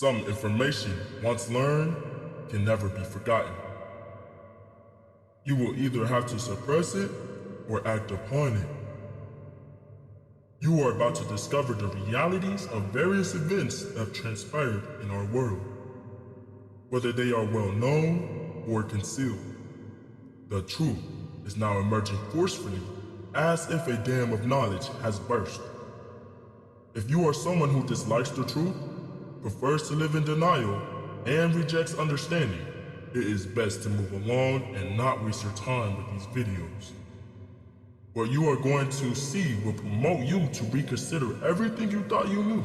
Some information, once learned, can never be forgotten. You will either have to suppress it or act upon it. You are about to discover the realities of various events that have transpired in our world, whether they are well known or concealed. The truth is now emerging forcefully, as if a dam of knowledge has burst. If you are someone who dislikes the truth, prefers to live in denial, and rejects understanding, it is best to move along and not waste your time with these videos. What you are going to see will promote you to reconsider everything you thought you knew.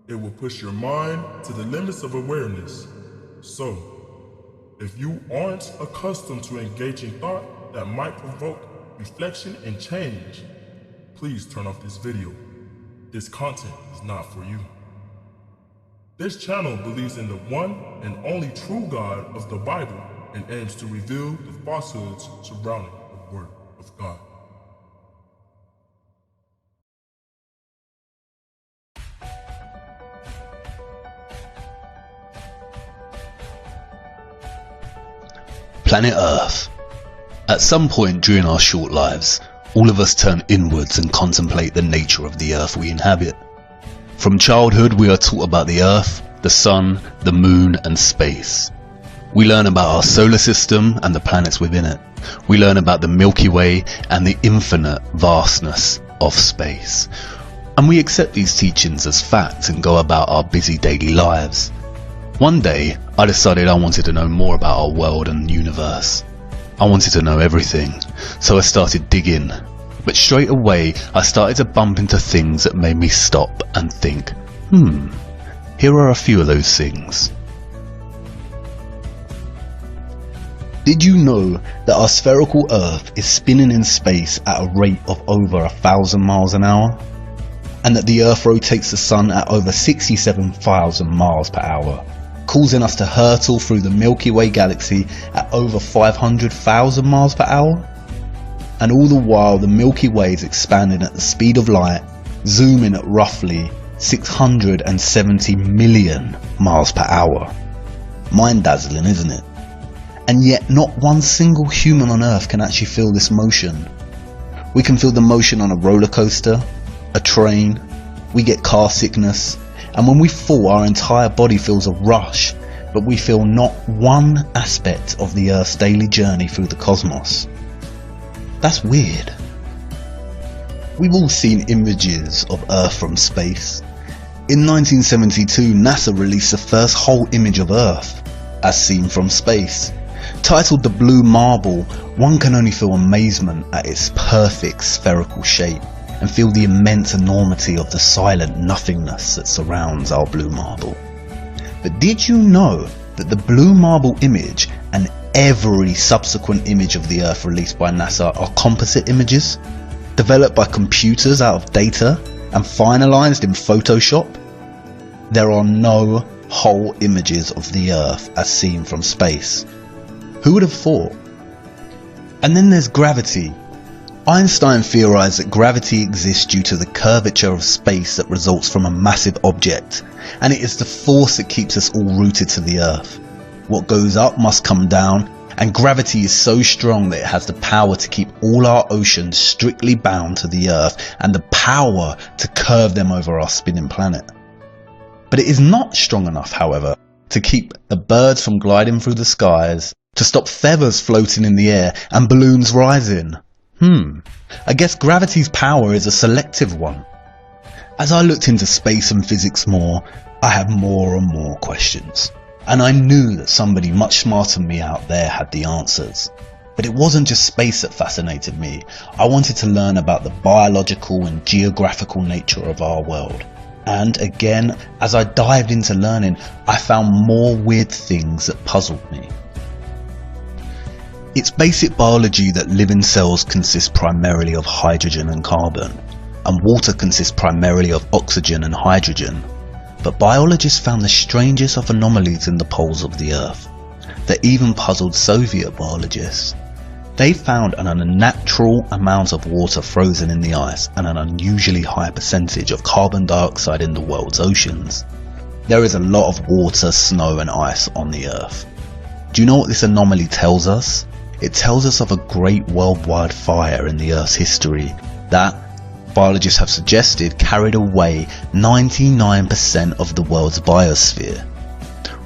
It will push your mind to the limits of awareness. So, if you aren't accustomed to engaging thought that might provoke reflection and change, please turn off this video. This content is not for you. This channel believes in the one and only true God of the Bible and aims to reveal the falsehoods surrounding the Word of God. Planet Earth. At some point during our short lives, all of us turn inwards and contemplate the nature of the Earth we inhabit. From childhood, we are taught about the Earth, the Sun, the Moon, and space. We learn about our solar system and the planets within it. We learn about the Milky Way and the infinite vastness of space. And we accept these teachings as fact and go about our busy daily lives. One day, I decided I wanted to know more about our world and universe. I wanted to know everything, so I started digging. But straight away, I started to bump into things that made me stop and think, here are a few of those things. Did you know that our spherical Earth is spinning in space at a rate of over 1,000 miles an hour? And that the Earth rotates the Sun at over 67,000 miles per hour, causing us to hurtle through the Milky Way galaxy at over 500,000 miles per hour? And all the while the Milky Way is expanding at the speed of light, zooming at roughly 670 million miles per hour. Mind-dazzling, isn't it? And yet not one single human on Earth can actually feel this motion. We can feel the motion on a roller coaster, a train, we get car sickness, and when we fall our entire body feels a rush, but we feel not one aspect of the Earth's daily journey through the cosmos. That's weird. We've all seen images of Earth from space. In 1972, NASA released the first whole image of Earth, as seen from space. Titled The Blue Marble, one can only feel amazement at its perfect spherical shape and feel the immense enormity of the silent nothingness that surrounds our blue marble. But did you know that the blue marble image and every subsequent image of the Earth released by NASA are composite images, developed by computers out of data and finalized in Photoshop? There are no whole images of the Earth as seen from space. Who would have thought? And then there's gravity. Einstein theorized that gravity exists due to the curvature of space that results from a massive object, and it is the force that keeps us all rooted to the Earth. What goes up must come down, and gravity is so strong that it has the power to keep all our oceans strictly bound to the Earth and the power to curve them over our spinning planet. But it is not strong enough, however, to keep the birds from gliding through the skies, to stop feathers floating in the air and balloons rising. I guess gravity's power is a selective one. As I looked into space and physics more, I had more and more questions. And I knew that somebody much smarter than me out there had the answers. But it wasn't just space that fascinated me. I wanted to learn about the biological and geographical nature of our world. And again, as I dived into learning, I found more weird things that puzzled me. It's basic biology that living cells consist primarily of hydrogen and carbon, and water consists primarily of oxygen and hydrogen. But biologists found the strangest of anomalies in the poles of the Earth that even puzzled Soviet biologists. They found an unnatural amount of water frozen in the ice and an unusually high percentage of carbon dioxide in the world's oceans. There is a lot of water, snow and ice on the Earth. Do you know what this anomaly tells us? It tells us of a great worldwide fire in the Earth's history that, biologists have suggested, carried away 99% of the world's biosphere.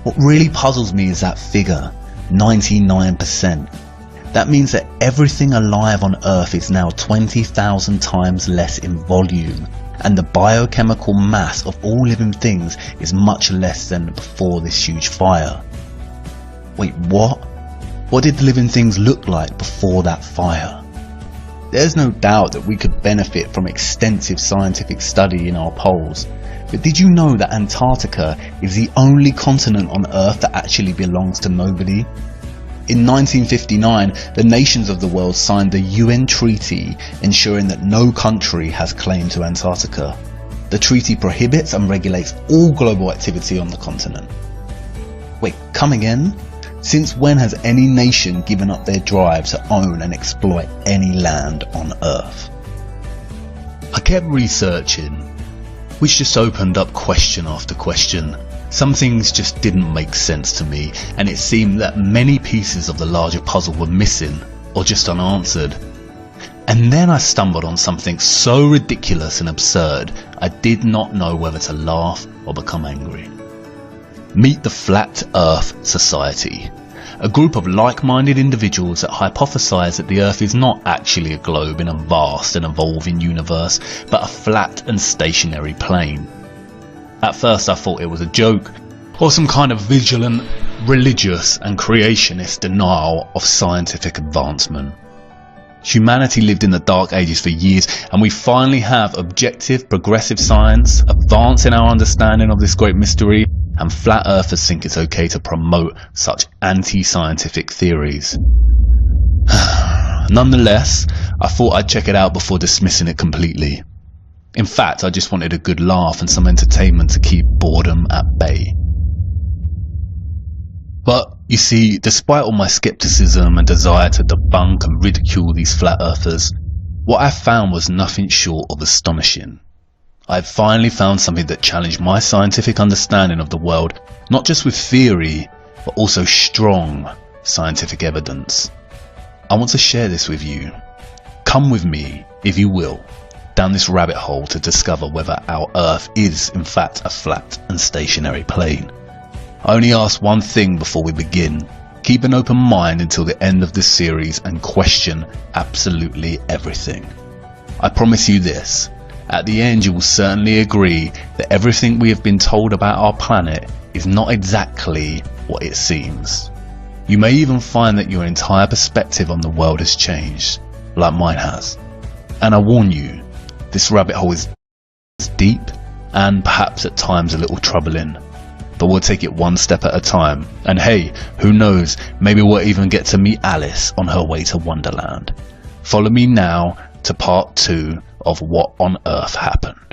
What really puzzles me is that figure, 99%. That means that everything alive on Earth is now 20,000 times less in volume, and the biochemical mass of all living things is much less than before this huge fire. Wait, what? What did the living things look like before that fire? There's no doubt that we could benefit from extensive scientific study in our poles, but did you know that Antarctica is the only continent on Earth that actually belongs to nobody? In 1959, the nations of the world signed the UN Treaty ensuring that no country has claim to Antarctica. The treaty prohibits and regulates all global activity on the continent. Wait, come again? Since when has any nation given up their drive to own and exploit any land on Earth? I kept researching, which just opened up question after question. Some things just didn't make sense to me, and it seemed that many pieces of the larger puzzle were missing or just unanswered. And then I stumbled on something so ridiculous and absurd, I did not know whether to laugh or become angry. Meet the Flat Earth Society, a group of like-minded individuals that hypothesize that the Earth is not actually a globe in a vast and evolving universe, but a flat and stationary plane. At first I thought it was a joke, or some kind of vigilant, religious and creationist denial of scientific advancement. Humanity lived in the dark ages for years, and we finally have objective, progressive science advancing our understanding of this great mystery, and flat earthers think it's okay to promote such anti-scientific theories. Nonetheless, I thought I'd check it out before dismissing it completely. In fact, I just wanted a good laugh and some entertainment to keep boredom at bay. But, you see, despite all my skepticism and desire to debunk and ridicule these flat earthers, what I found was nothing short of astonishing. I had finally found something that challenged my scientific understanding of the world, not just with theory, but also strong scientific evidence. I want to share this with you. Come with me, if you will, down this rabbit hole to discover whether our Earth is in fact a flat and stationary plane. I only ask one thing before we begin. Keep an open mind until the end of this series and question absolutely everything. I promise you this, at the end you will certainly agree that everything we have been told about our planet is not exactly what it seems. You may even find that your entire perspective on the world has changed, like mine has. And I warn you, this rabbit hole is deep and perhaps at times a little troubling, but we'll take it one step at a time. And hey, who knows, maybe we'll even get to meet Alice on her way to Wonderland. Follow me now to part 2 of What on Earth Happened.